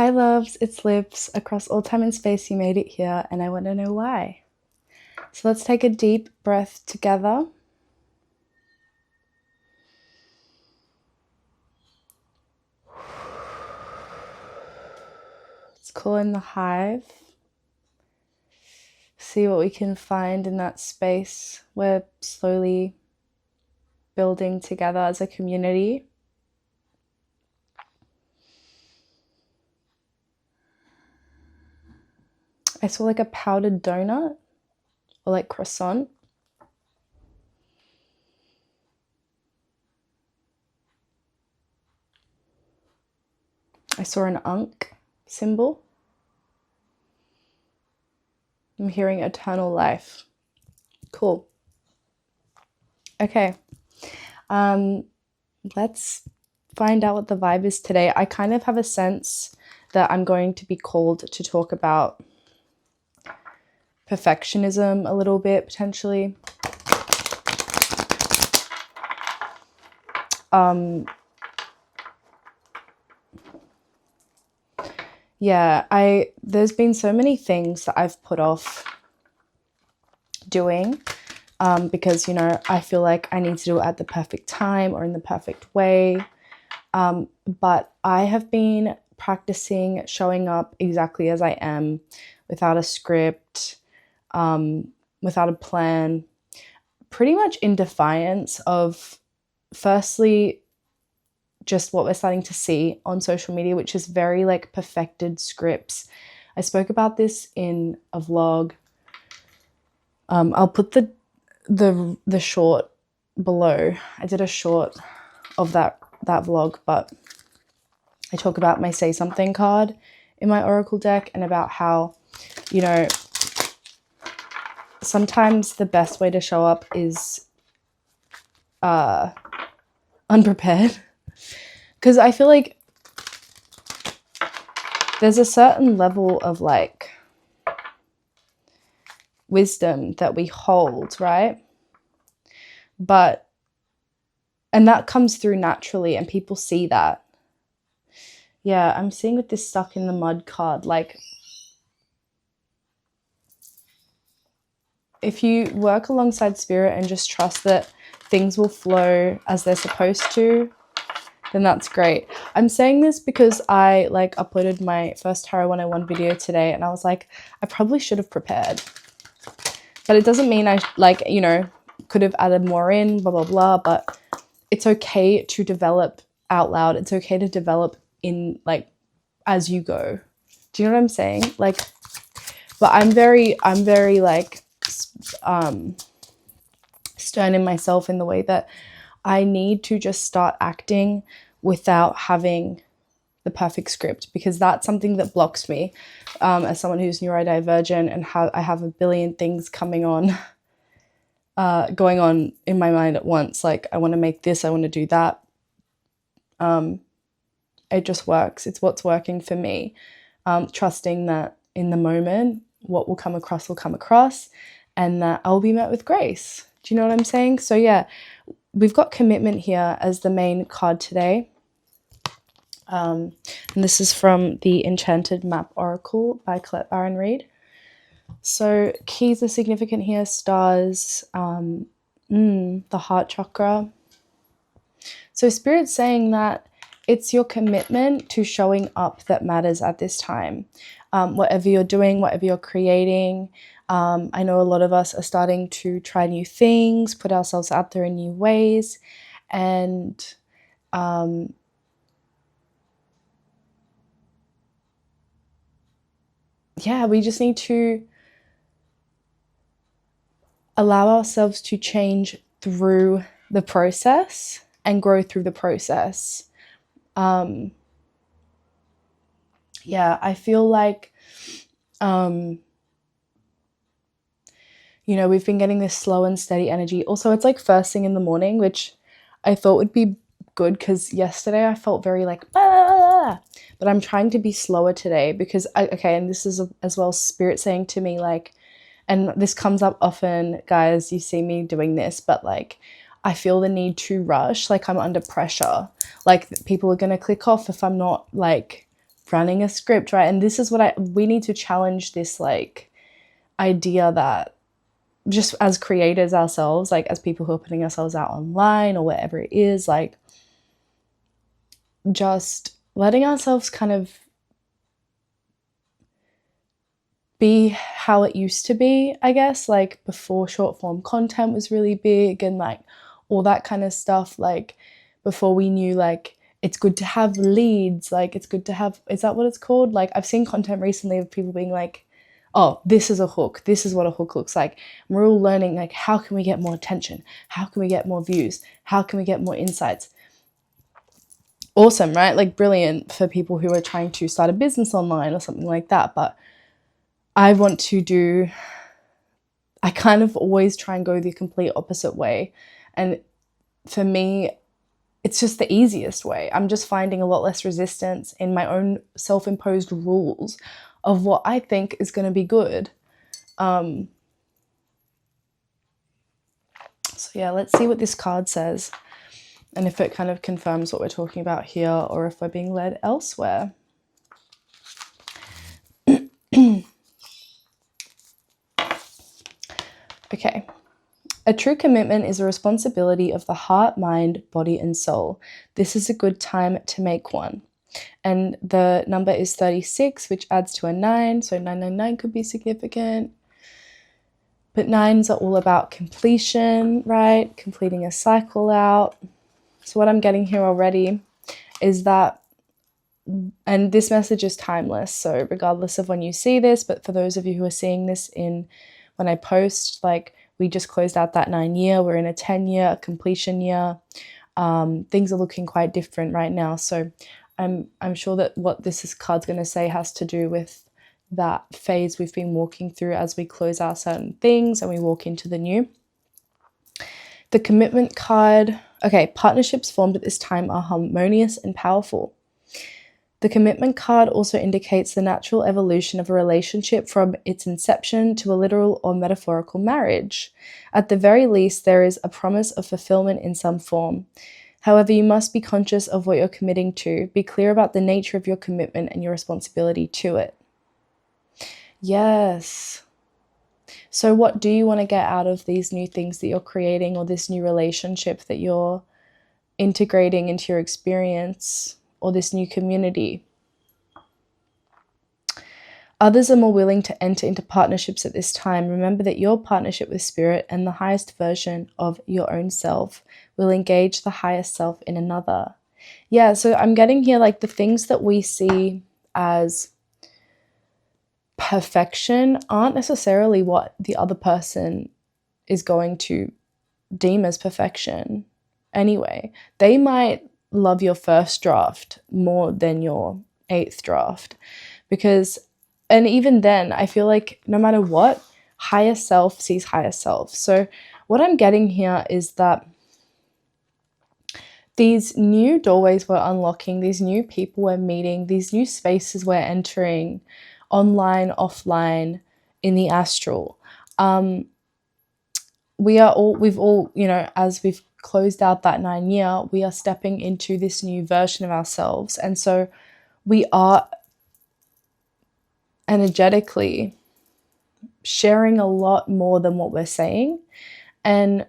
Hi loves, it's Lips. Across all time and space you made it here and I want to know why. So let's take a deep breath together. Let's call in the hive. See what we can find in that space. We're slowly building together as a community. I saw like a powdered donut or like croissant. I saw an ankh symbol. I'm hearing eternal life. Cool. Okay. Let's find out what the vibe is today. I kind of have a sense that I'm going to be called to talk about perfectionism a little bit, potentially. There's been so many things that I've put off doing because, I feel like I need to do it at the perfect time or in the perfect way. But I have been practicing showing up exactly as I am, without a script, without a plan, pretty much in defiance of, firstly, just what we're starting to see on social media, which is very like perfected scripts. I spoke about this in a vlog. I'll put the short below. I did a short of that vlog, but I talk about my say something card in my oracle deck and about how, sometimes the best way to show up is unprepared. Because I feel like there's a certain level of like wisdom that we hold, right? And that comes through naturally and people see that. Yeah, I'm seeing with this stuck in the mud card, like if you work alongside spirit and just trust that things will flow as they're supposed to, then that's great. I'm saying this because I uploaded my first Tarot 101 video today and I was like, I probably should have prepared. But it doesn't mean I could have added more in, blah, blah, blah. But it's okay to develop out loud. It's okay to develop in as you go. Do you know what I'm saying? But I'm very stern in myself in the way that I need to just start acting without having the perfect script, because that's something that blocks me as someone who's neurodivergent and I have a billion things going on in my mind at once. Like, I want to make this, I want to do that. It just works. It's what's working for me. Trusting that in the moment, what will come across, and that I'll be met with grace. Do you know what I'm saying? So yeah, we've got commitment here as the main card today. And this is from the Enchanted Map Oracle by Colette Baron Reid. So keys are significant here. Stars, the heart chakra. So Spirit's saying that it's your commitment to showing up that matters at this time. Whatever you're doing, whatever you're creating. I know a lot of us are starting to try new things, put ourselves out there in new ways. And we just need to allow ourselves to change through the process and grow through the process. I feel like, we've been getting this slow and steady energy. Also, it's like first thing in the morning, which I thought would be good because yesterday I felt very but I'm trying to be slower today because and this is as well Spirit saying to me and this comes up often, guys, you see me doing this, but I feel the need to rush, I'm under pressure, people are going to click off if I'm not running a script, right? And this is what we need to challenge this like idea that just as creators ourselves, like as people who are putting ourselves out online or wherever it is, like just letting ourselves kind of be how it used to be, I guess, like before short form content was really big and like all that kind of stuff, like before we knew like it's good to have leads, like it's good to have, is that what it's called? Like I've seen content recently of people being like, oh, this is a hook, this is what a hook looks like. And we're all learning like, how can we get more attention? How can we get more views? How can we get more insights? Awesome, right? Like brilliant for people who are trying to start a business online or something like that. But I kind of always try and go the complete opposite way. And for me, it's just the easiest way. I'm just finding a lot less resistance in my own self-imposed rules of what I think is going to be good. So yeah, let's see what this card says and if it kind of confirms what we're talking about here or if we're being led elsewhere. Okay. A true commitment is a responsibility of the heart, mind, body, and soul. This is a good time to make one. And the number is 36, which adds to a 9. So 999 could be significant. But 9s are all about completion, right? Completing a cycle out. So what I'm getting here already is that, and this message is timeless. So regardless of when you see this, but for those of you who are seeing this when I post, like we just closed out that 9 year, we're in a 10 year, completion year. Things are looking quite different right now. So I'm sure that what this card's going to say has to do with that phase we've been walking through as we close out certain things and we walk into the new. The commitment card, okay, partnerships formed at this time are harmonious and powerful. The commitment card also indicates the natural evolution of a relationship from its inception to a literal or metaphorical marriage. At the very least, there is a promise of fulfillment in some form. However, you must be conscious of what you're committing to. Be clear about the nature of your commitment and your responsibility to it. Yes. So what do you want to get out of these new things that you're creating or this new relationship that you're integrating into your experience or this new community? Others are more willing to enter into partnerships at this time. Remember that your partnership with spirit and the highest version of your own self will engage the highest self in another. Yeah, so I'm getting here like the things that we see as perfection aren't necessarily what the other person is going to deem as perfection anyway. They might love your first draft more than your 8th draft and even then I feel like no matter what, higher self sees higher self. So what I'm getting here is that these new doorways we're unlocking, these new people we're meeting, these new spaces we're entering, online, offline, in the astral. We've all, as we've closed out that 9 year, we are stepping into this new version of ourselves. And so we are energetically sharing a lot more than what we're saying. And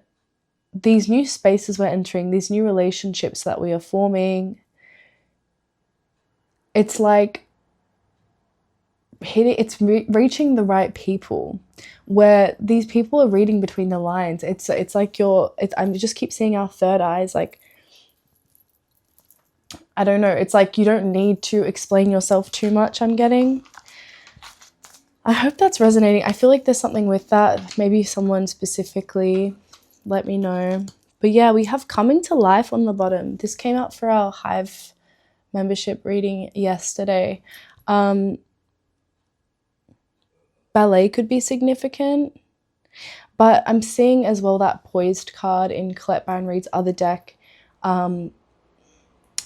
these new spaces we're entering, these new relationships that we are forming, it's like reaching the right people where these people are reading between the lines. It's like I just keep seeing our third eyes. Like, I don't know. It's like you don't need to explain yourself too much, I'm getting. I hope that's resonating. I feel like there's something with that. Maybe someone specifically, let me know. But yeah, we have coming to life on the bottom. This came out for our Hive membership reading yesterday. Ballet could be significant, but I'm seeing as well that poised card in Colette Baron Reid's other deck,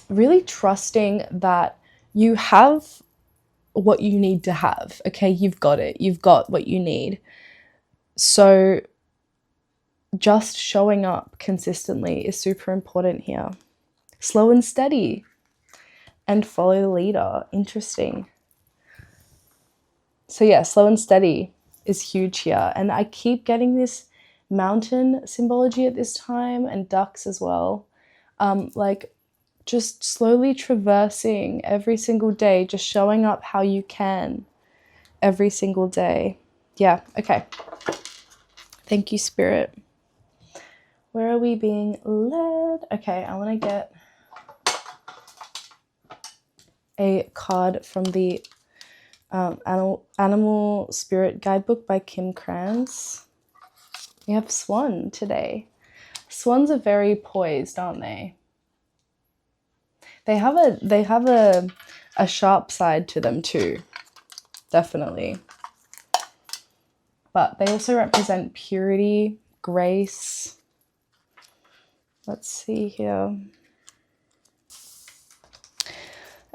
really trusting that you have what you need to have. Okay, you've got it. You've got what you need. So just showing up consistently is super important here. Slow and steady. and follow the leader. Interesting. So yeah, slow and steady is huge here. And I keep getting this mountain symbology at this time, and ducks as well. Like just slowly traversing every single day, just showing up how you can every single day. Yeah, okay. Thank you, Spirit. Where are we being led? Okay, I want to get a card from the Animal Spirit Guidebook by Kim Krans. We have Swan today. Swans are very poised, aren't they? They have a sharp side to them too, definitely. But they also represent purity, grace. Let's see here.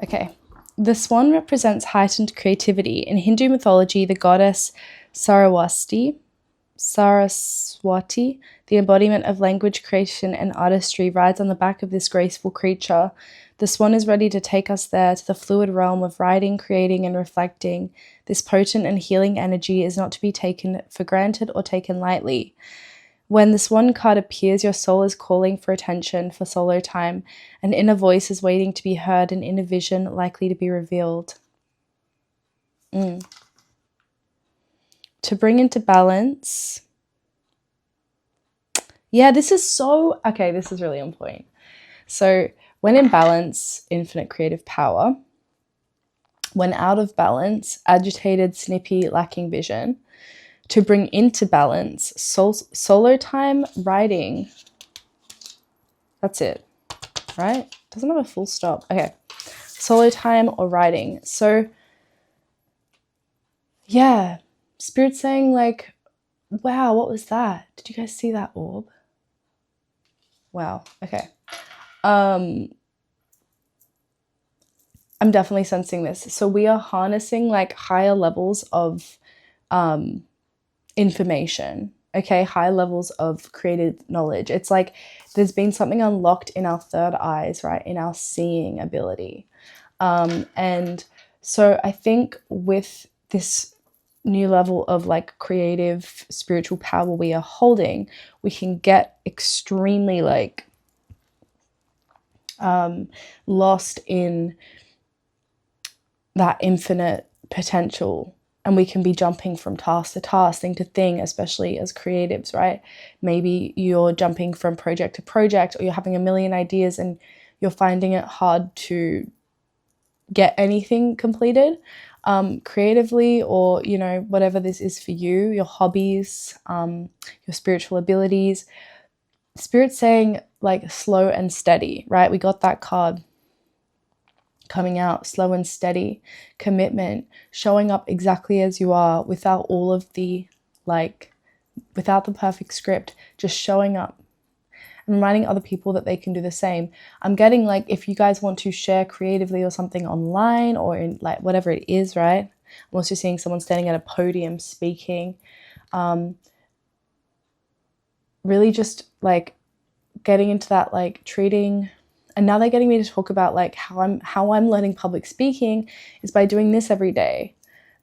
Okay. The swan represents heightened creativity. In Hindu mythology, the goddess Saraswati, the embodiment of language creation and artistry, rides on the back of this graceful creature. The swan is ready to take us there, to the fluid realm of writing, creating, and reflecting. This potent and healing energy is not to be taken for granted or taken lightly. When the swan card appears, your soul is calling for attention, for solo time. An inner voice is waiting to be heard, an inner vision likely to be revealed. To bring into balance. Yeah, this is really on point. So when in balance, infinite creative power. When out of balance, agitated, snippy, lacking vision. To bring into balance, solo time, writing. That's it, right? Doesn't have a full stop. Okay, solo time or writing. So yeah, Spirit's saying like, wow, what was that? Did you guys see that orb? Wow, okay. I'm definitely sensing this. So we are harnessing like higher levels of information, okay, high levels of creative knowledge. It's like there's been something unlocked in our third eyes, right, in our seeing ability. And so I think with this new level of like creative spiritual power we are holding, we can get extremely like lost in that infinite potential, and we can be jumping from task to task, thing to thing, especially as creatives, right? Maybe you're jumping from project to project, or you're having a million ideas and you're finding it hard to get anything completed creatively, or you know, whatever this is for you, your hobbies, your spiritual abilities. Spirit's saying like slow and steady, right? We got that card coming out, slow and steady, commitment, showing up exactly as you are without all of the without the perfect script, just showing up and reminding other people that they can do the same. I'm getting like, if you guys want to share creatively or something online or in like whatever it is, right? I'm also seeing someone standing at a podium speaking. Really just like getting into that like treating. And now they're getting me to talk about like how I'm learning public speaking is by doing this every day,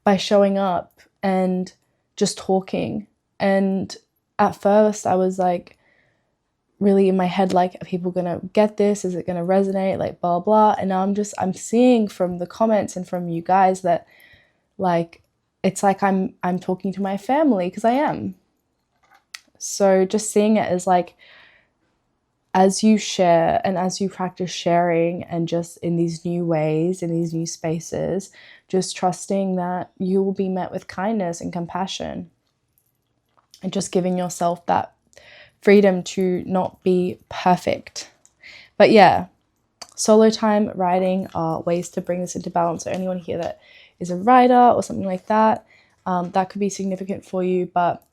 by showing up and just talking. And at first I was like really in my head, like, are people gonna get this? Is it gonna resonate? Like blah blah. And now I'm seeing from the comments and from you guys that like it's like I'm talking to my family, because I am. So just seeing it as like, as you share and as you practice sharing and just in these new ways, in these new spaces, just trusting that you will be met with kindness and compassion, and just giving yourself that freedom to not be perfect. But yeah, solo time, writing are ways to bring this into balance. So anyone here that is a writer or something like that, that could be significant for you. But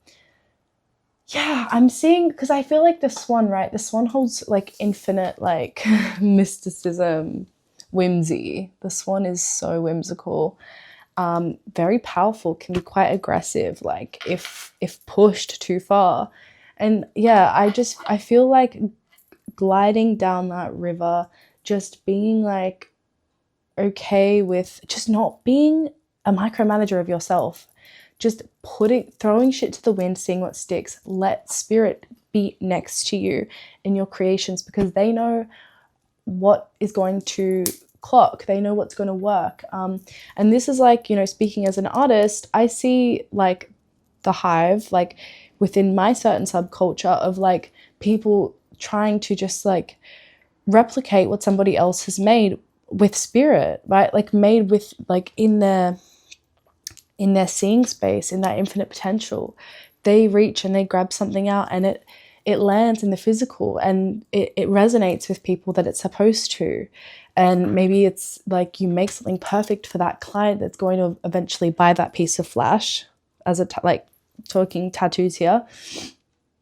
yeah, I'm seeing, because I feel like the swan, right? The swan holds like infinite like mysticism, whimsy. The swan is so whimsical, very powerful, can be quite aggressive, like if pushed too far. And yeah, I feel like gliding down that river, just being like okay with just not being a micromanager of yourself. Just throwing shit to the wind, seeing what sticks. Let spirit be next to you in your creations, because they know what is going to clock. They know what's going to work. And this is like, speaking as an artist, I see like the hive, like within my certain subculture of like people trying to just like replicate what somebody else has made with spirit, right? Like made with like in their seeing space, in that infinite potential. They reach and they grab something out, and it lands in the physical, and it resonates with people that it's supposed to. And maybe it's like you make something perfect for that client that's going to eventually buy that piece of flash, as like talking tattoos here.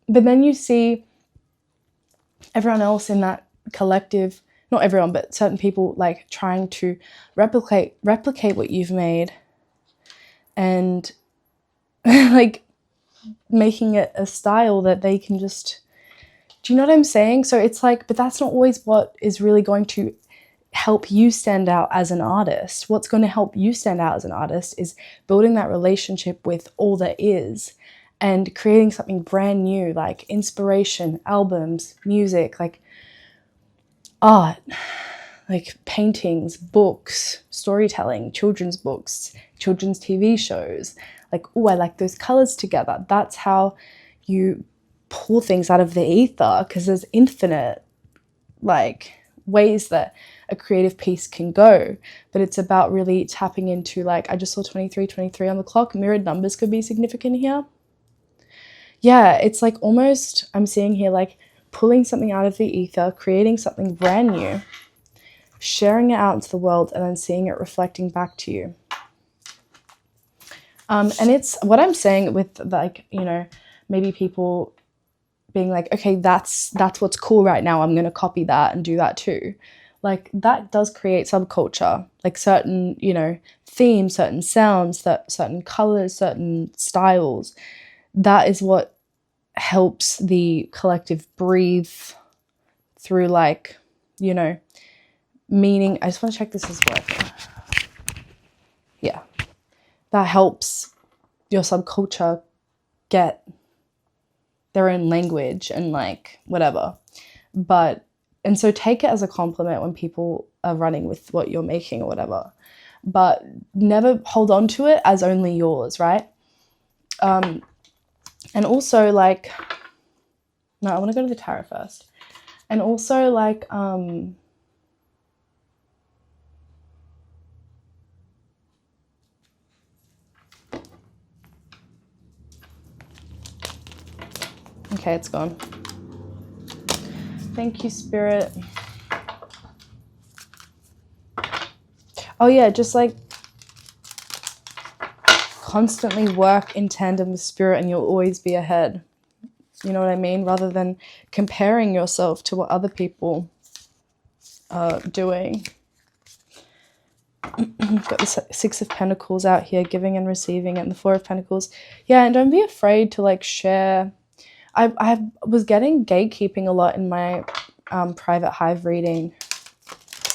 But then you see everyone else in that collective, not everyone, but certain people like trying to replicate what you've made, and like making it a style that they can just, do you know what I'm saying? So it's like, but that's not always what is really going to help you stand out as an artist. What's going to help you stand out as an artist is building that relationship with all that is and creating something brand new, like inspiration, albums, music, like art, like paintings, books, storytelling, children's books, children's TV shows. Like, oh, I like those colors together. That's how you pull things out of the ether, because there's infinite like ways that a creative piece can go. But it's about really tapping into, like, I just saw 23 on the clock. Mirrored numbers could be significant here. Yeah, it's like almost, I'm seeing here like pulling something out of the ether, creating something brand new, sharing it out into the world, and then seeing it reflecting back to you. And it's what I'm saying with like, maybe people being like, okay, that's what's cool right now, I'm going to copy that and do that too. Like that does create subculture, like certain, themes, certain sounds, certain colors, certain styles. That is what helps the collective breathe through, like, meaning. I just want to check this is working. Yeah. That helps your subculture get their own language and like whatever. And so take it as a compliment when people are running with what you're making or whatever, but never hold on to it as only yours, right? And also like, no, I want to go to the tarot first. And also like, okay, it's gone. Thank you, Spirit. Oh yeah, just like constantly work in tandem with Spirit and you'll always be ahead. You know what I mean? Rather than comparing yourself to what other people are doing. Got the Six of Pentacles out here, giving and receiving, and the Four of Pentacles. Yeah, and don't be afraid to like share. I was getting gatekeeping a lot in my private hive reading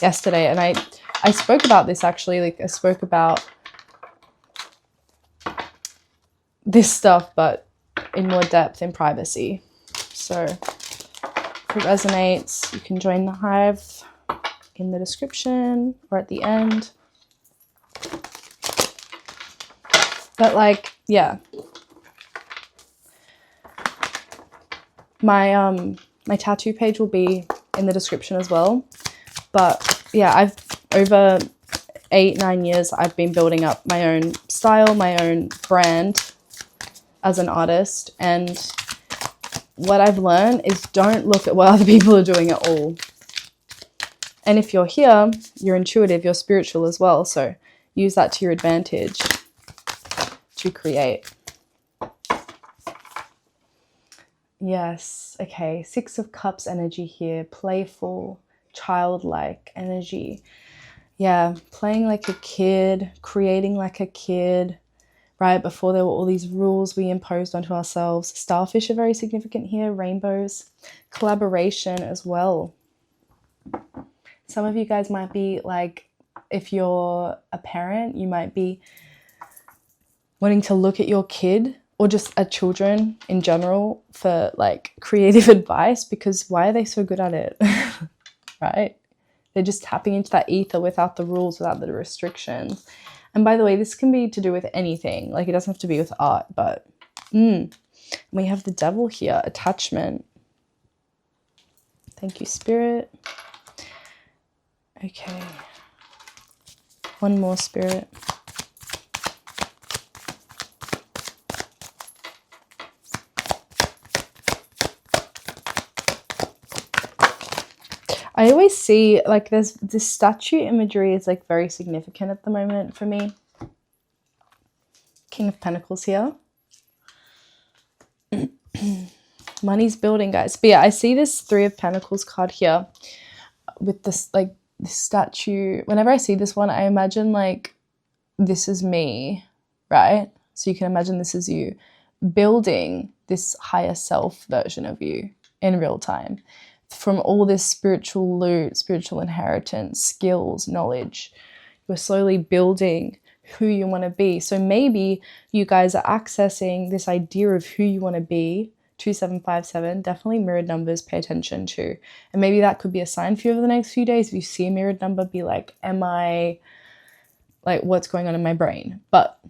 yesterday, and I spoke about this actually. Like I spoke about this stuff, but in more depth in privacy. So if it resonates, you can join the hive in the description or at the end. But like, yeah. My tattoo page will be in the description as well. But yeah, I've over 8-9 years I've been building up my own style, my own brand as an artist, and what I've learned is don't look at what other people are doing at all. And if you're here, you're intuitive, you're spiritual as well, so use that to your advantage to create. Yes, okay, Six of Cups energy here, playful, childlike energy. Yeah, playing like a kid, creating like a kid, right? Before there were all these rules we imposed onto ourselves. Starfish are very significant here, rainbows, collaboration as well. Some of you guys might be like if you're a parent, you might be wanting to look at your kid or just at children in general for like creative advice, because why are they so good at it? Right? They're just tapping into that ether without the rules, without the restrictions. And by the way, this can be to do with anything. Like, it doesn't have to be with art, but we have the devil here, attachment. Thank you, Spirit. Okay. One more, Spirit. I always see, like, there's this statue imagery is like very significant at the moment for me. King of Pentacles here. Money's building, guys. But yeah, I see this Three of Pentacles card here with this, like, this statue. Whenever I see this one, I imagine, like, this is me, right? So you can imagine this is you building this higher self version of you in real time. From all this spiritual loot, spiritual inheritance, skills, knowledge, you're slowly building who you want to be. So maybe you guys are accessing this idea of who you want to be. 2757, definitely mirrored numbers, pay attention to. And maybe that could be a sign for you over the next few days. If you see a mirrored number, be like, am I, like, what's going on in my brain? But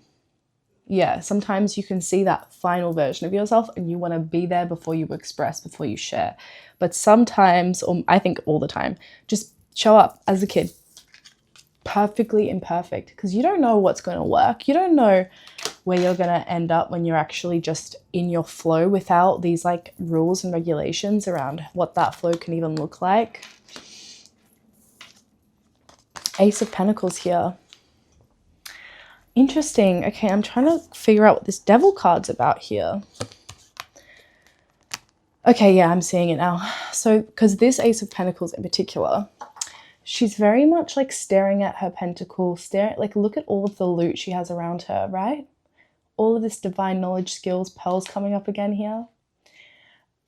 yeah, sometimes you can see that final version of yourself and you want to be there before you express, before you share. But sometimes, or I think all the time, just show up as a kid, perfectly imperfect, because you don't know what's going to work. You don't know where you're going to end up when you're actually just in your flow without these like rules and regulations around what that flow can even look like. Ace of Pentacles here. Interesting. Okay, I'm trying to figure out what this devil card's about here. Okay, yeah, I'm seeing it now. So, because this Ace of Pentacles in particular, she's very much like staring at her pentacle, like, look at all of the loot she has around her, right? All of this divine knowledge, skills, pearls coming up again here.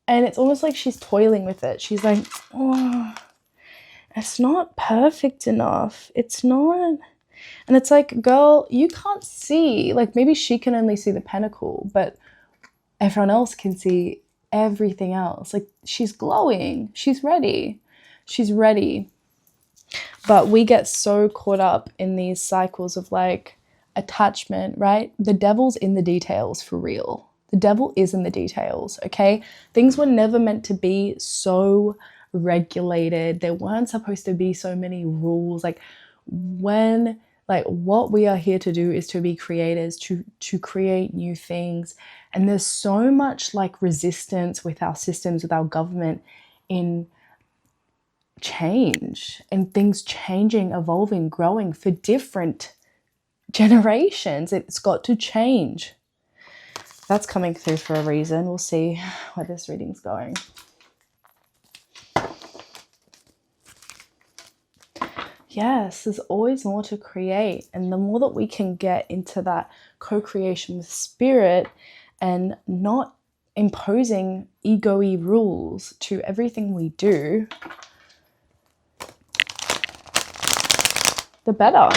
And it's almost like she's toiling with it. She's like, oh, it's not perfect enough. It's not. And it's like, girl, you can't see. Like, maybe she can only see the pentacle, but everyone else can see everything else. Like, she's glowing. She's ready. She's ready. But we get so caught up in these cycles of like attachment, right? The devil's in the details, for real. The devil is in the details, okay? Things were never meant to be so regulated. There weren't supposed to be so many rules. Like, when, like, what we are here to do is to be creators, to create new things. And there's so much like resistance with our systems, with our government, in change and things changing, evolving, growing for different generations. It's got to change. That's coming through for a reason. We'll see where this reading's going. Yes, there's always more to create. And the more that we can get into that co-creation with spirit and not imposing ego-y rules to everything we do, the better.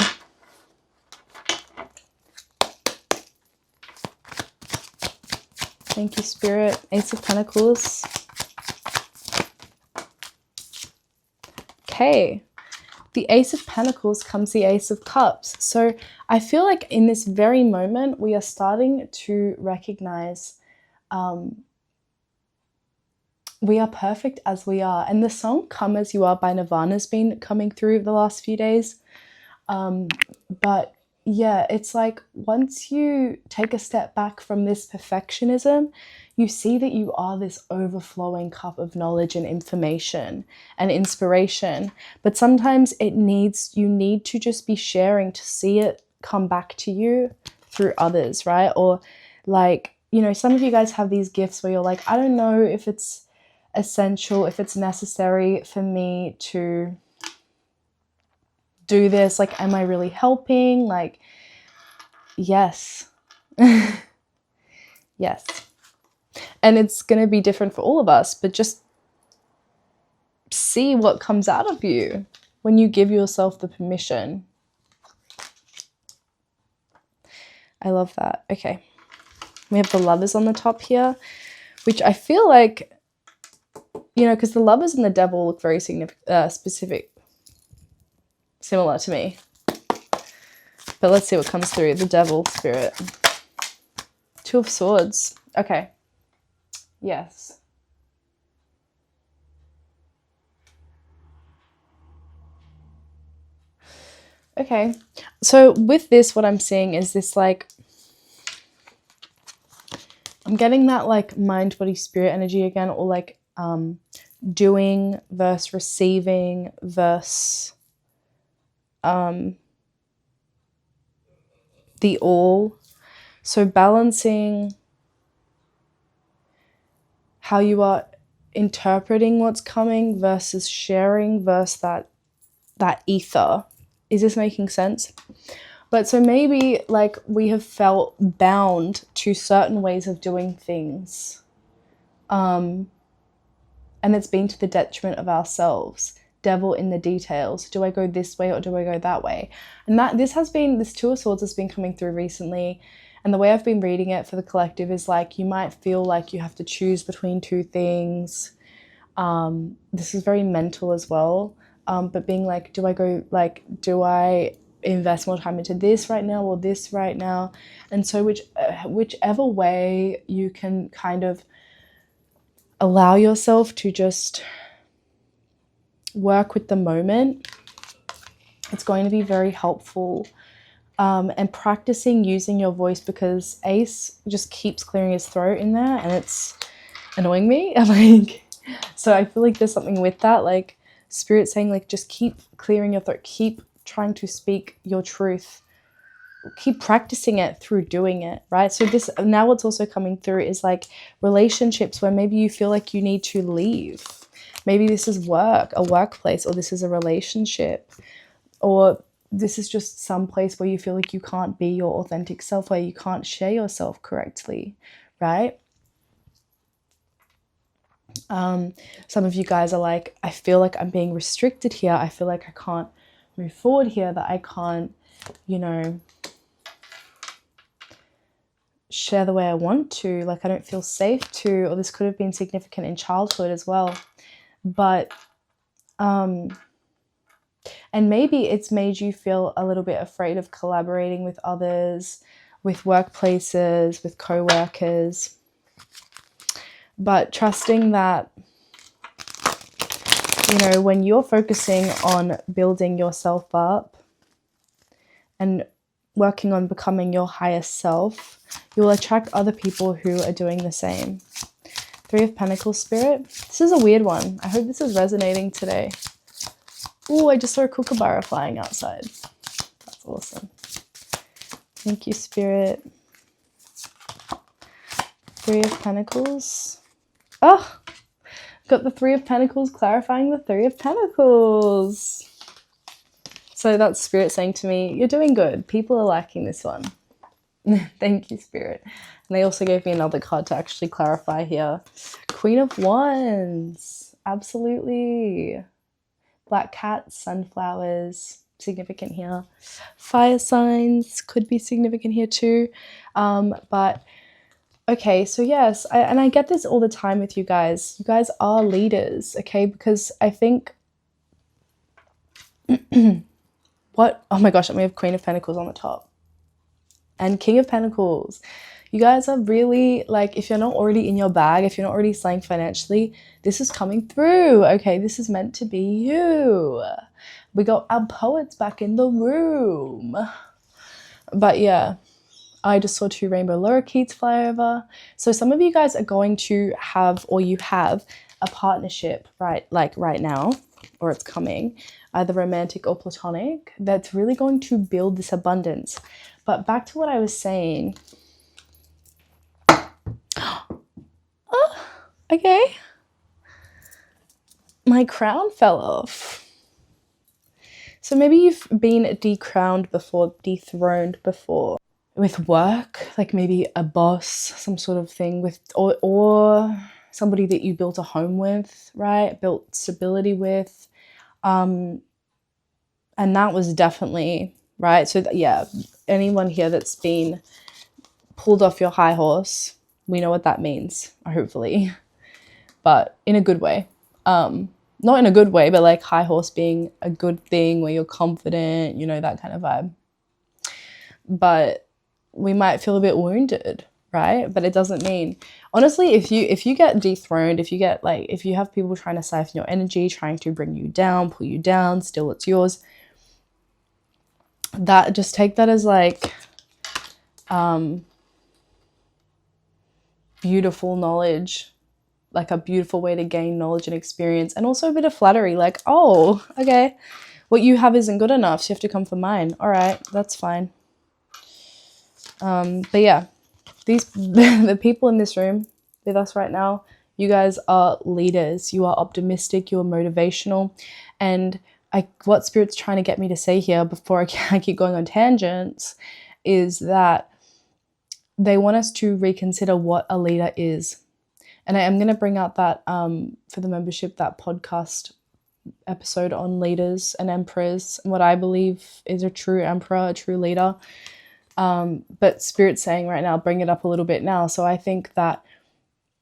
Thank you, Spirit. Ace of Pentacles. Okay. The Ace of Pentacles comes the Ace of Cups. So I feel like in this very moment, we are starting to recognize we are perfect as we are. And the song Come As You Are by Nirvana has been coming through the last few days. But yeah, it's like once you take a step back from this perfectionism, you see that you are this overflowing cup of knowledge and information and inspiration. But sometimes you need to just be sharing to see it come back to you through others, right? Or like, you know, some of you guys have these gifts where you're like, I don't know if it's essential, if it's necessary for me to do this. Like, am I really helping? Like, yes. Yes. And it's going to be different for all of us, but just see what comes out of you when you give yourself the permission I love that. Okay. We have the Lovers on the top here, which I feel like, you know, because the Lovers and the Devil look very specific, similar to me. But let's see what comes through. The Devil spirit. Two of Swords. Okay. Yes. Okay. So with this, what I'm seeing is this, like, I'm getting that, like, mind, body, spirit energy again, or like doing versus receiving versus the all. So balancing how you are interpreting what's coming versus sharing versus that ether. Is this making sense? But so maybe, like, we have felt bound to certain ways of doing things. And it's been to the detriment of ourselves. Devil in the details. Do I go this way or do I go that way? And this Two of Swords has been coming through recently. And the way I've been reading it for the collective is, like, you might feel like you have to choose between two things. This is very mental as well. But being like, do I invest more time into this right now or this right now? And so whichever way you can kind of allow yourself to just work with the moment, it's going to be very helpful. And practicing using your voice, because Ace just keeps clearing his throat in there and it's annoying me. Like, so I feel like there's something with that, like Spirit saying, like, just keep clearing your throat, keep trying to speak your truth, keep practicing it through doing it, right? So this, now what's also coming through is, like, relationships where maybe you feel like you need to leave. Maybe this is a workplace, or this is a relationship, or this is just some place where you feel like you can't be your authentic self, where you can't share yourself correctly, right? Some of you guys are like, I feel like I'm being restricted here. I feel like I can't move forward here, that I can't, you know, share the way I want to. Like, I don't feel safe to, or this could have been significant in childhood as well. But, and maybe it's made you feel a little bit afraid of collaborating with others, with workplaces, with co-workers. But trusting that, you know, when you're focusing on building yourself up and working on becoming your highest self, you'll attract other people who are doing the same. Three of Pentacles, Spirit. This is a weird one. I hope this is resonating today. Oh, I just saw a kookaburra flying outside. That's awesome. Thank you, Spirit. Three of Pentacles. Oh, got the Three of Pentacles clarifying the Three of Pentacles. So that's Spirit saying to me, you're doing good. People are liking this one. Thank you, Spirit. And they also gave me another card to actually clarify here. Queen of Wands. Absolutely. Black cats, sunflowers, significant here. Fire signs could be significant here too. But okay, so yes, I get this all the time with you guys. You guys are leaders, okay? Because I think, what? Oh my gosh, we have Queen of Pentacles on the top. And King of Pentacles. You guys are really, like, if you're not already in your bag, if you're not already slaying financially, this is coming through, okay? This is meant to be you. We got our poets back in the room. But yeah, I just saw two rainbow lorikeets fly over. So some of you guys are going to have, or you have, a partnership, right? Like right now, or it's coming, either romantic or platonic, that's really going to build this abundance. But back to what I was saying. Oh, okay. My crown fell off. So maybe you've been decrowned before, dethroned before. With work, like maybe a boss, some sort of thing with, or somebody that you built a home with, right? Built stability with. And that was definitely, right? So yeah, anyone here that's been pulled off your high horse. We know what that means, hopefully, but in a good way. Not in a good way, but like high horse being a good thing where you're confident, you know, that kind of vibe. But we might feel a bit wounded, right? But it doesn't mean, honestly, if you get dethroned, if you have people trying to siphon your energy, trying to bring you down, pull you down, still it's yours, that, just take that as like beautiful knowledge, like a beautiful way to gain knowledge and experience, and also a bit of flattery, like, oh, okay, what you have isn't good enough, so you have to come for mine. All right, that's fine. But yeah, the people in this room with us right now, you guys are leaders. You are optimistic, you are motivational. And what Spirit's trying to get me to say here before I keep going on tangents is that they want us to reconsider what a leader is. And I am going to bring out that for the membership, that podcast episode on leaders and emperors and what I believe is a true emperor, a true leader. But Spirit's saying right now, bring it up a little bit now. So I think that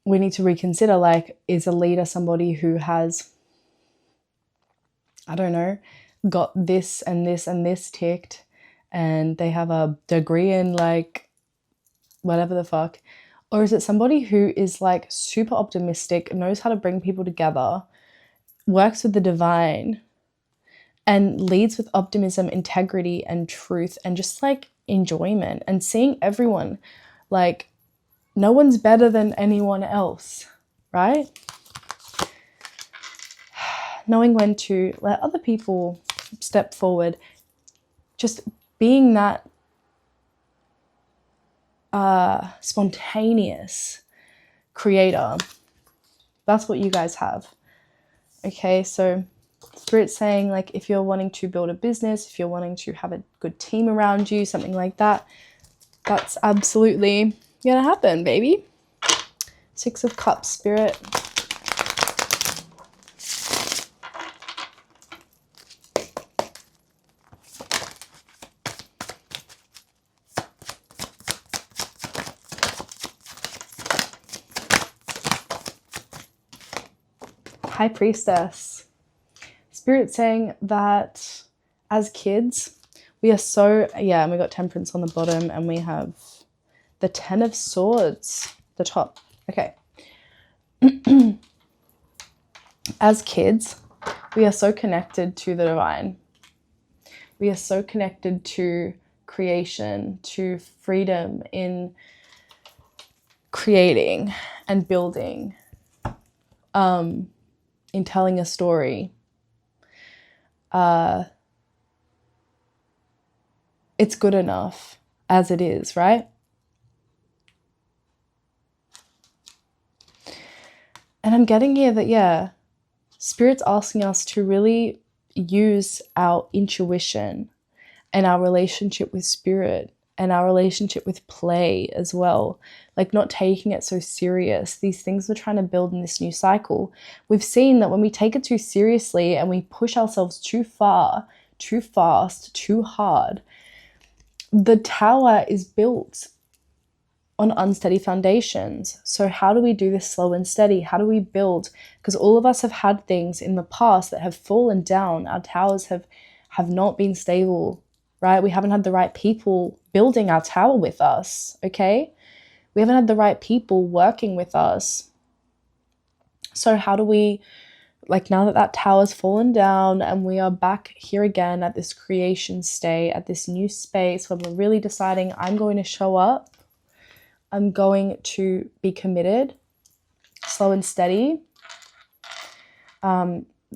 we need to reconsider, like, is a leader somebody who has, I don't know, got this and this and this ticked, and they have a degree in like whatever the fuck? Or is it somebody who is like super optimistic, knows how to bring people together, works with the divine, and leads with optimism, integrity, and truth, and just like enjoyment, and seeing everyone like no one's better than anyone else, right? Knowing when to let other people step forward, just being that spontaneous creator. That's what you guys have. Okay, so Spirit's saying, like, if you're wanting to build a business, if you're wanting to have a good team around you, something like that, that's absolutely gonna happen, baby. 6 of Cups, Spirit. High Priestess. Spirit saying that as kids, we are so, yeah, and we got Temperance on the bottom, and we have the 10 of Swords, the top. Okay. As kids, we are so connected to the divine. We are so connected to creation, to freedom in creating and building, in telling a story. It's good enough as it is, right? And I'm getting here that, yeah, Spirit's asking us to really use our intuition and our relationship with Spirit and our relationship with play as well. Like, not taking it so serious. These things we're trying to build in this new cycle, we've seen that when we take it too seriously and we push ourselves too far, too fast, too hard, the tower is built on unsteady foundations. So how do we do this slow and steady? How do we build? Because all of us have had things in the past that have fallen down. Our towers have not been stable, right? We haven't had the right people building our tower with us, okay? We haven't had the right people working with us. So how do we, like, now that that tower's fallen down and we are back here again at this creation state, at this new space where we're really deciding, I'm going to show up, I'm going to be committed, slow and steady.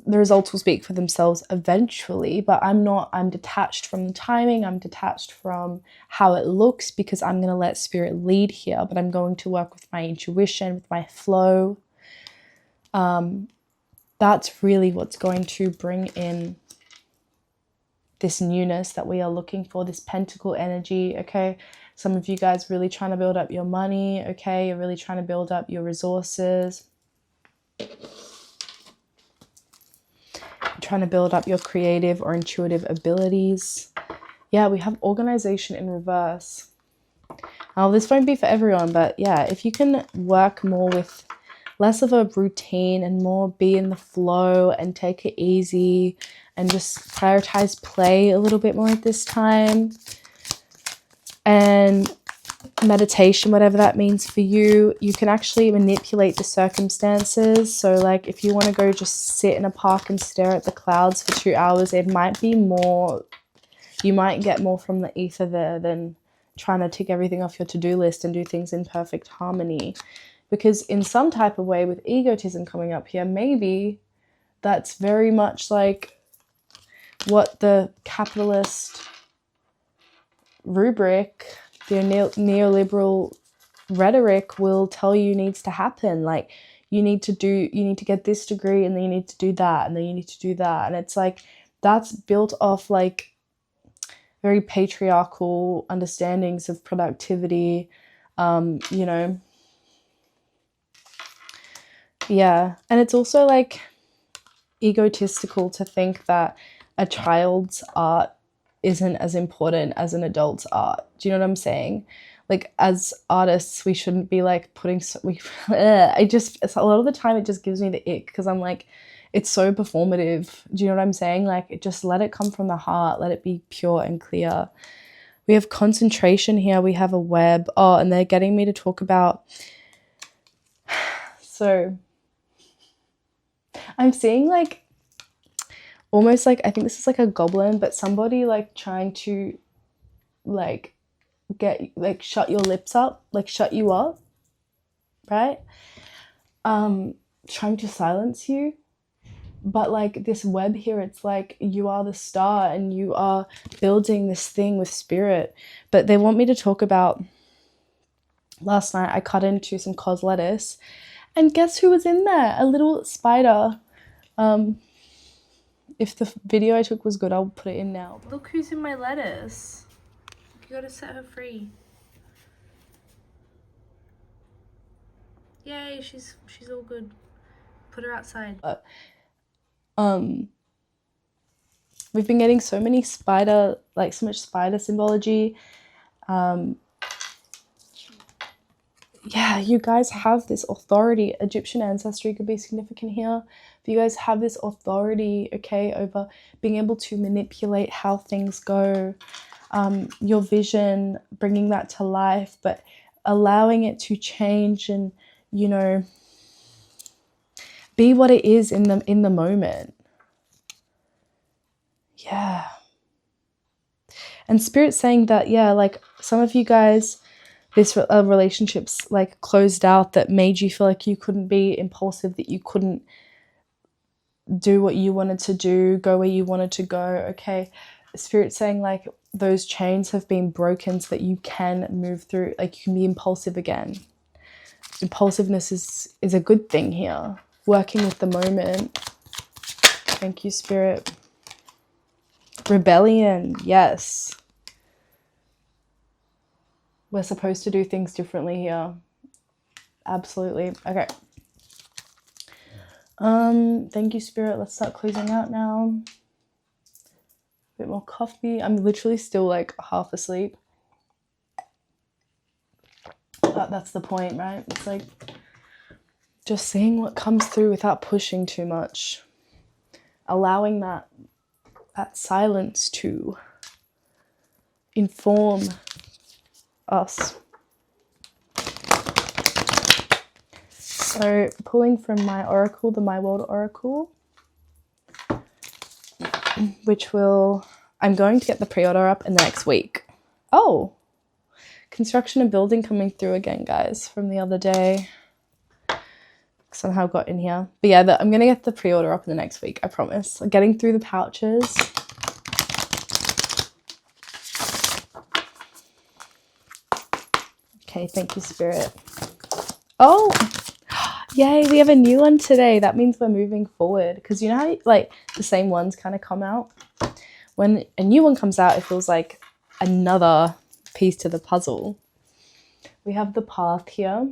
The results will speak for themselves eventually, but I'm detached from the timing, I'm detached from how it looks, because I'm going to let Spirit lead here, but I'm going to work with my intuition, with my flow. That's really what's going to bring in this newness that we are looking for, this pentacle energy, okay? Some of you guys really trying to build up your money, okay? You're really trying to build up your resources. Trying to build up your creative or intuitive abilities. Yeah, we have organization in reverse. This won't be for everyone, but yeah, if you can work more with less of a routine and more be in the flow and take it easy and just prioritize play a little bit more at this time, and meditation, whatever that means for you, you can actually manipulate the circumstances. So like if you want to go just sit in a park and stare at the clouds for 2 hours, it might be more, you might get more from the ether there than trying to tick everything off your to-do list and do things in perfect harmony. Because in some type of way, with egotism coming up here, maybe that's very much like what the capitalist rubric, the neoliberal rhetoric will tell you needs to happen. Like you need to get this degree, and then you need to do that, and then you need to do that. And it's like, that's built off like very patriarchal understandings of productivity, you know. Yeah. And it's also like egotistical to think that a child's art isn't as important as an adult's art. Do you know what I'm saying? Like as artists, we shouldn't be like putting it's a lot of the time it just gives me the ick, because I'm like, it's so performative. Do you know what I'm saying? Like just let it come from the heart, let it be pure and clear. We have concentration here, we have a web. Oh, and they're getting me to talk about, so I'm seeing like almost like, I think this is like a goblin, but somebody like trying to like get, like shut your lips up, like shut you up, right? Trying to silence you. But like this web here, it's like you are the star and you are building this thing with spirit. But they want me to talk about, last night I cut into some cos lettuce, and guess who was in there? A little spider. If the video I took was good, I'll put it in now. Look who's in my lettuce. You gotta set her free. Yay, she's all good. Put her outside. We've been getting so many spider, like so much spider symbology. Yeah, you guys have this authority. Egyptian ancestry could be significant here. If you guys have this authority, okay, over being able to manipulate how things go, your vision, bringing that to life, but allowing it to change and, you know, be what it is in the moment. Yeah. And Spirit's saying that, yeah, like some of you guys, this relationships like closed out that made you feel like you couldn't be impulsive, that you couldn't do what you wanted to do, go where you wanted to go, okay? Spirit's saying like those chains have been broken so that you can move through, like you can be impulsive again. Impulsiveness is a good thing here. Working with the moment. Thank you, Spirit. Rebellion, yes. We're supposed to do things differently here. Absolutely. Okay. Thank you, Spirit. Let's start closing out now. A bit more coffee. I'm literally still like half asleep. But that's the point, right? It's like just seeing what comes through without pushing too much. Allowing that silence to inform us. So pulling from my oracle, the My World Oracle, which I'm going to get the pre-order up in the next week. Oh, construction and building coming through again, guys, from the other day. Somehow got in here. But yeah, I'm going to get the pre-order up in the next week, I promise. Getting through the pouches. Okay, thank you, Spirit. Oh, yay, we have a new one today. That means we're moving forward. Because you know how like the same ones kind of come out? When a new one comes out, it feels like another piece to the puzzle. We have the path here.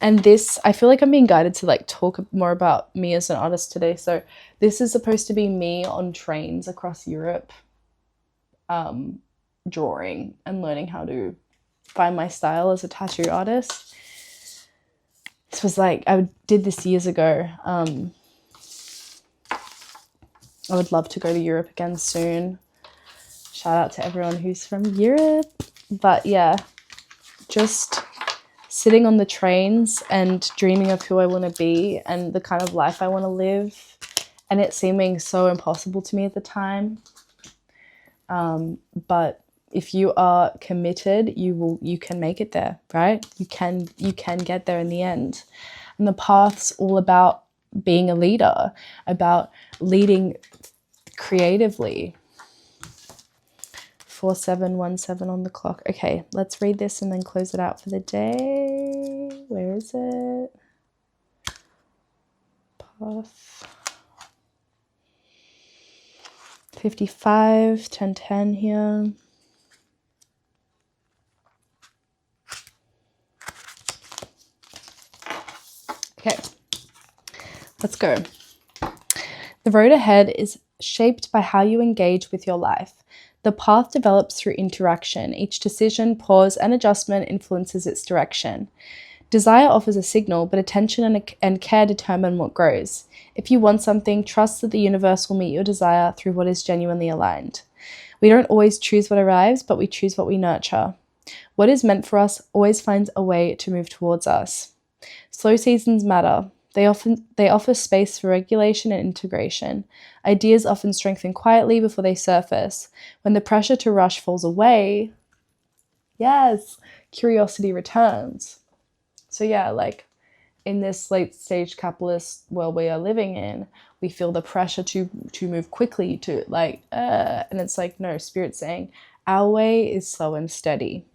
And this, I feel like I'm being guided to like talk more about me as an artist today. So this is supposed to be me on trains across Europe. drawing and learning how to find my style as a tattoo artist. This was like, I did this years ago. I would love to go to Europe again soon. Shout out to everyone who's from Europe. But yeah, just sitting on the trains and dreaming of who I want to be and the kind of life I want to live, and it seeming so impossible to me at the time. But if you are committed, you can make it there, right? You can get there in the end. And the path's all about being a leader, about leading creatively. 4717 on the clock. Okay, let's read this and then close it out for the day. Where is it? Path. 55, 1010 here. Okay, let's go. The road ahead is shaped by how you engage with your life. The path develops through interaction. Each decision, pause, and adjustment influences its direction. Desire offers a signal, but attention and care determine what grows. If you want something, trust that the universe will meet your desire through what is genuinely aligned. We don't always choose what arrives, but we choose what we nurture. What is meant for us always finds a way to move towards us. Slow seasons matter. They offer space for regulation and integration. Ideas often strengthen quietly before they surface. When the pressure to rush falls away, yes, curiosity returns. So yeah, like in this late stage capitalist world we are living in, we feel the pressure to move quickly, to like, and it's like, no, Spirit's saying our way is slow and steady.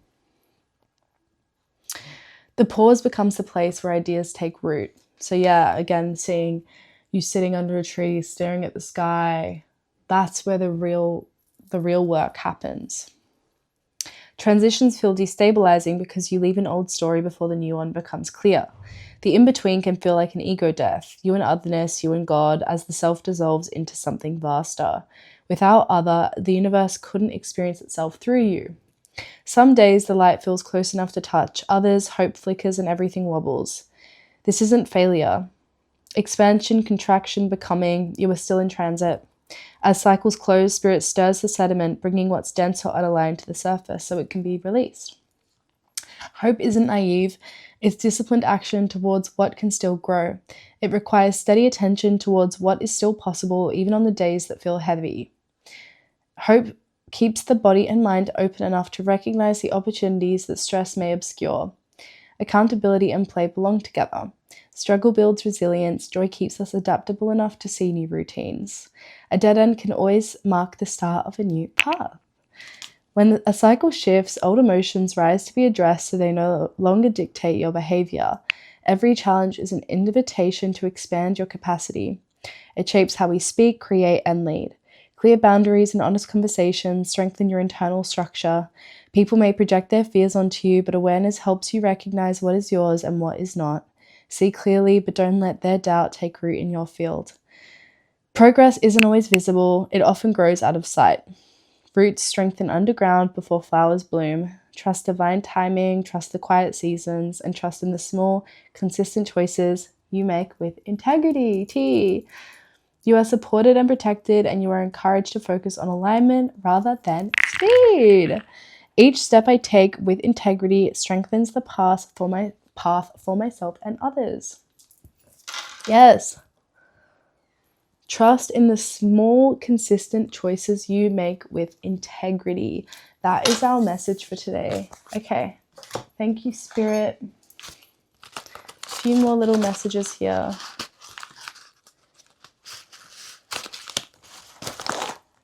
The pause becomes the place where ideas take root. So yeah, again, seeing you sitting under a tree, staring at the sky, that's where the real work happens. Transitions feel destabilizing because you leave an old story before the new one becomes clear. The in-between can feel like an ego death, you and otherness, you and God, as the self dissolves into something vaster. Without other, the universe couldn't experience itself through you. Some days the light feels close enough to touch, others hope flickers and everything wobbles. This isn't failure. Expansion, contraction, becoming, you are still in transit. As cycles close, Spirit stirs the sediment, bringing what's dense or unaligned to the surface so it can be released. Hope isn't naive. It's disciplined action towards what can still grow. It requires steady attention towards what is still possible, even on the days that feel heavy. Hope keeps the body and mind open enough to recognize the opportunities that stress may obscure. Accountability and play belong together. Struggle builds resilience. Joy keeps us adaptable enough to see new routines. A dead end can always mark the start of a new path. When a cycle shifts, old emotions rise to be addressed so they no longer dictate your behavior. Every challenge is an invitation to expand your capacity. It shapes how we speak, create, and lead. Clear boundaries and honest conversations strengthen your internal structure. People may project their fears onto you, but awareness helps you recognize what is yours and what is not. See clearly, but don't let their doubt take root in your field. Progress isn't always visible. It often grows out of sight. Roots strengthen underground before flowers bloom. Trust divine timing, trust the quiet seasons, and trust in the small, consistent choices you make with integrity. T. You are supported and protected, and you are encouraged to focus on alignment rather than speed. Each step I take with integrity strengthens the path for myself and others. Yes. Trust in the small, consistent choices you make with integrity. That is our message for today. Okay. Thank you, Spirit. A few more little messages here.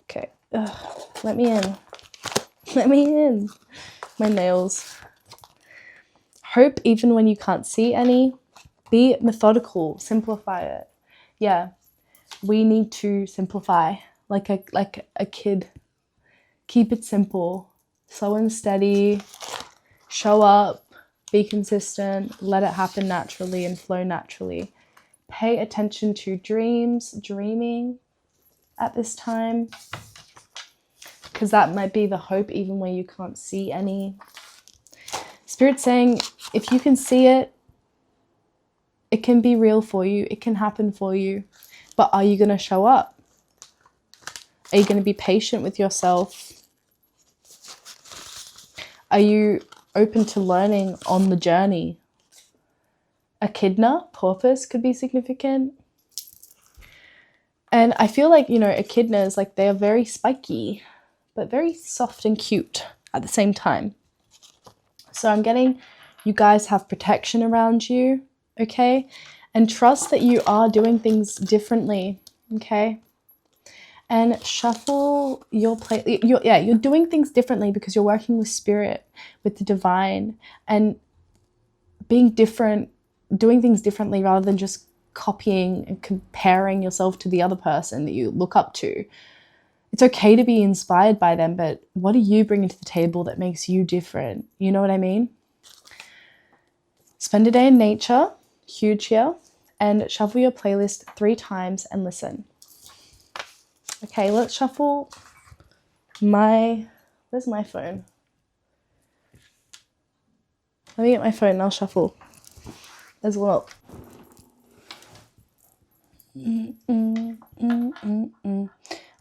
Okay. Let me in. Let me in. My nails. Hope even when you can't see any. Be methodical. Simplify it. Yeah. We need to simplify like a kid. Keep it simple. Slow and steady. Show up. Be consistent. Let it happen naturally and flow naturally. Pay attention to dreaming at this time. because that might be the hope even where you can't see any. Spirit's saying if you can see it, it can be real for you, it can happen for you, but are you going to show up? Are you going to be patient with yourself? Are you open to learning on the journey? Echidna, porpoise could be significant. And I feel like, you know, echidnas, like they are very spiky, but very soft and cute at the same time. So I'm getting you guys have protection around you, okay? And trust that you are doing things differently, okay? And shuffle your plate. You're doing things differently because you're working with spirit, with the divine, and being different, doing things differently rather than just copying and comparing yourself to the other person that you look up to. It's okay to be inspired by them, but what are you bringing to the table that makes you different? You know what I mean? Spend a day in nature, huge here, and shuffle your playlist 3 times and listen. Okay, let's shuffle where's my phone? Let me get my phone and I'll shuffle as well.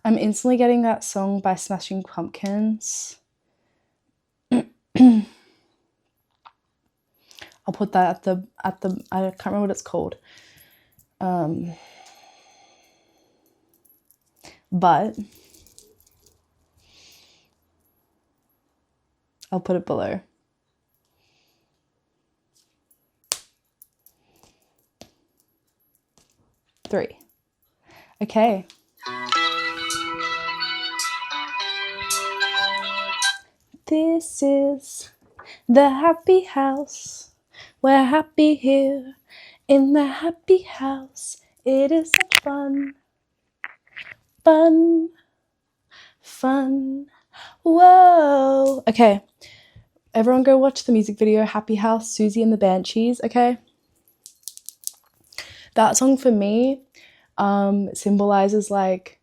I'm instantly getting that song by Smashing Pumpkins. I'll put that at the I can't remember what it's called. But I'll put it below. Three. Okay. This is the happy house. We're happy here in the happy house. It is such fun. Fun. Fun. Whoa. Okay. Everyone go watch the music video Happy House, Siouxsie and the Banshees, okay? That song for me symbolizes like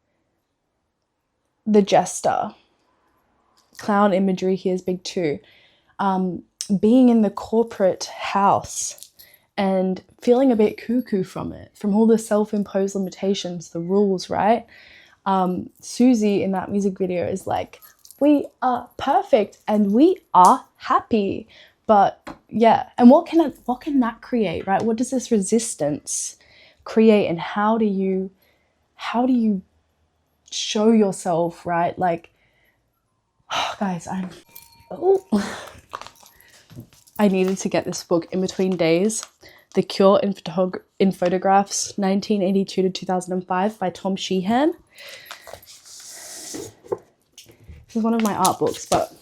the jester. Clown imagery here is big too. Being in the corporate house and feeling a bit cuckoo from it, from all the self-imposed limitations, the rules, right? Siouxsie in that music video is like, we are perfect and we are happy. But yeah, and what can that create, right? What does this resistance create, and how do you show yourself, right? Like, oh, guys, I needed to get this book in between days. The Cure in Photographs, 1982 to 2005 by Tom Sheehan. This is one of my art books, but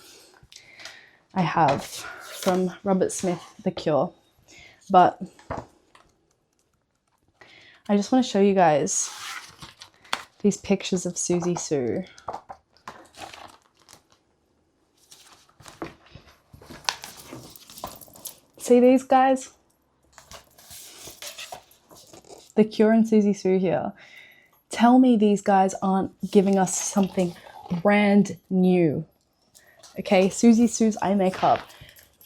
I have from Robert Smith, The Cure. But I just want to show you guys these pictures of Siouxsie Sue. See these guys? The Cure and Siouxsie Sue here. Tell me these guys aren't giving us something brand new. Okay, Siouxsie Sue's eye makeup,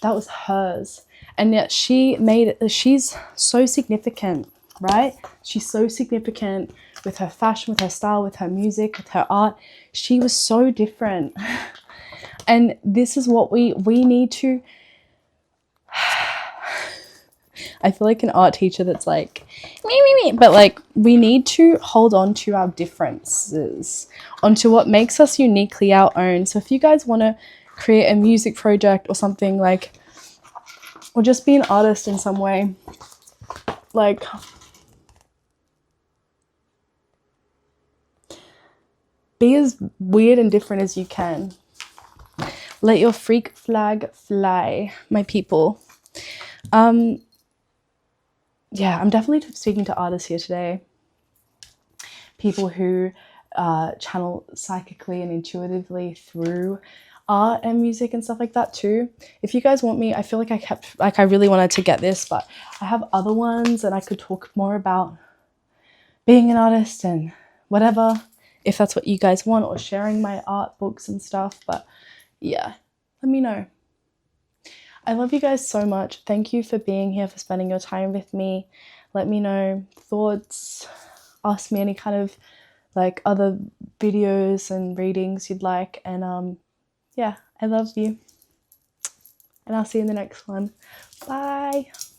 that was hers. And yet she's so significant, right? She's so significant with her fashion, with her style, with her music, with her art. She was so different. And this is what we need to... I feel like an art teacher that's like, me, but like we need to hold on to our differences, onto what makes us uniquely our own. So if you guys want to create a music project or something, like, or just be an artist in some way, like, be as weird and different as you can. Let your freak flag fly, my people. Yeah, I'm definitely speaking to artists here today. People who channel psychically and intuitively through art and music and stuff like that too. If you guys want me, I feel like I really wanted to get this, but I have other ones and I could talk more about being an artist and whatever if that's what you guys want, or sharing my art books and stuff. But yeah, let me know. I love you guys so much. Thank you for being here, for spending your time with me. Let me know thoughts. Ask me any kind of like other videos and readings you'd like. And yeah, I love you. And I'll see you in the next one. Bye.